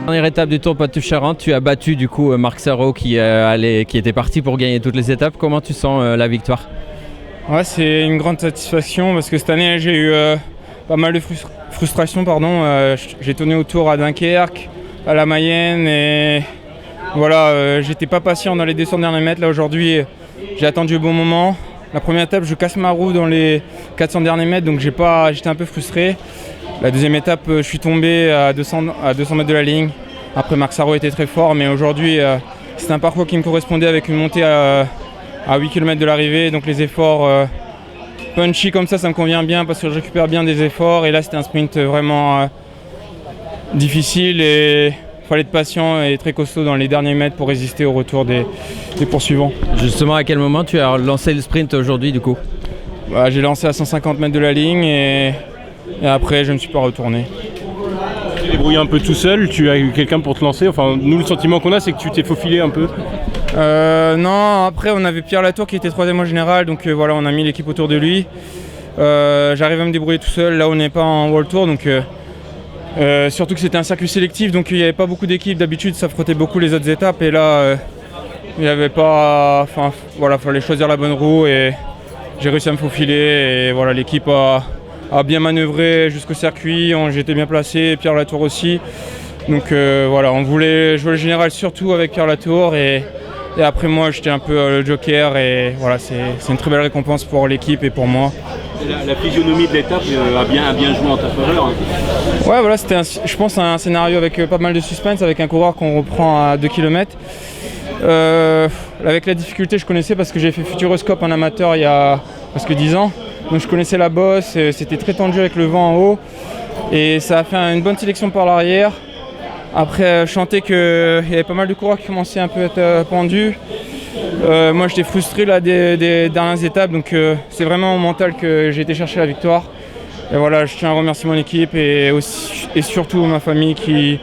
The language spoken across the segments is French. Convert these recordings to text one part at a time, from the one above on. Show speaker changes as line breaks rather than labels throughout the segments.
Dernière étape du Tour Poitou-Charentes, tu as battu du coup Marc Sarrault qui était parti pour gagner toutes les étapes. Comment tu sens la victoire?
Ouais, c'est une grande satisfaction parce que cette année j'ai eu pas mal de frustration. J'ai tourné au Tour à Dunkerque, à la Mayenne et voilà, j'étais pas patient dans les 200 derniers mètres. Là aujourd'hui, j'ai attendu le bon moment. La première étape, je casse ma roue dans les 400 derniers mètres, donc j'étais un peu frustré. La deuxième étape, je suis tombé à 200 mètres de la ligne. Après, Marc Sarrault était très fort, mais aujourd'hui, c'est un parcours qui me correspondait avec une montée à 8 km de l'arrivée. Donc les efforts punchy comme ça me convient bien parce que je récupère bien des efforts. Et là, c'était un sprint vraiment difficile et il fallait être patient et très costaud dans les derniers mètres pour résister au retour des poursuivants. Justement,
à quel moment tu as lancé le sprint aujourd'hui du coup?
J'ai lancé à 150 mètres de la ligne et après, je ne me suis pas retourné.
Tu t'es débrouillé un peu tout seul, tu as eu quelqu'un pour te lancer? Enfin, nous, le sentiment qu'on a, c'est que tu t'es faufilé un peu.
Non, après, on avait Pierre Latour qui était 3e au général, donc voilà, on a mis l'équipe autour de lui. J'arrive à me débrouiller tout seul, là on n'est pas en World Tour, donc surtout que c'était un circuit sélectif, donc il n'y avait pas beaucoup d'équipes. D'habitude, ça frottait beaucoup les autres étapes, et là, il n'y avait pas. Enfin, voilà, il fallait choisir la bonne roue, et j'ai réussi à me faufiler, et voilà, l'équipe a bien manœuvré jusqu'au circuit, j'étais bien placé, Pierre Latour aussi. Donc voilà, on voulait jouer le général surtout avec Pierre Latour et après moi j'étais un peu le joker et voilà, c'est une très belle récompense pour l'équipe et pour moi.
La physionomie de l'étape a bien joué en ta faveur.
Ouais, voilà, c'était je pense un scénario avec pas mal de suspense, avec un coureur qu'on reprend à 2 km. Avec la difficulté, je connaissais parce que j'ai fait Futuroscope en amateur il y a presque 10 ans. Donc je connaissais la bosse, c'était très tendu avec le vent en haut et ça a fait une bonne sélection par l'arrière. Après, je sentais qu'il y avait pas mal de coureurs qui commençaient un peu à être pendus. Moi j'étais frustré là, des dernières étapes, donc c'est vraiment au mental que j'ai été chercher la victoire. Et voilà, je tiens à remercier mon équipe et surtout ma famille qui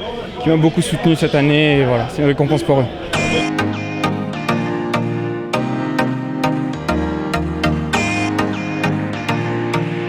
m'a beaucoup soutenu cette année. Et voilà, c'est une récompense pour eux.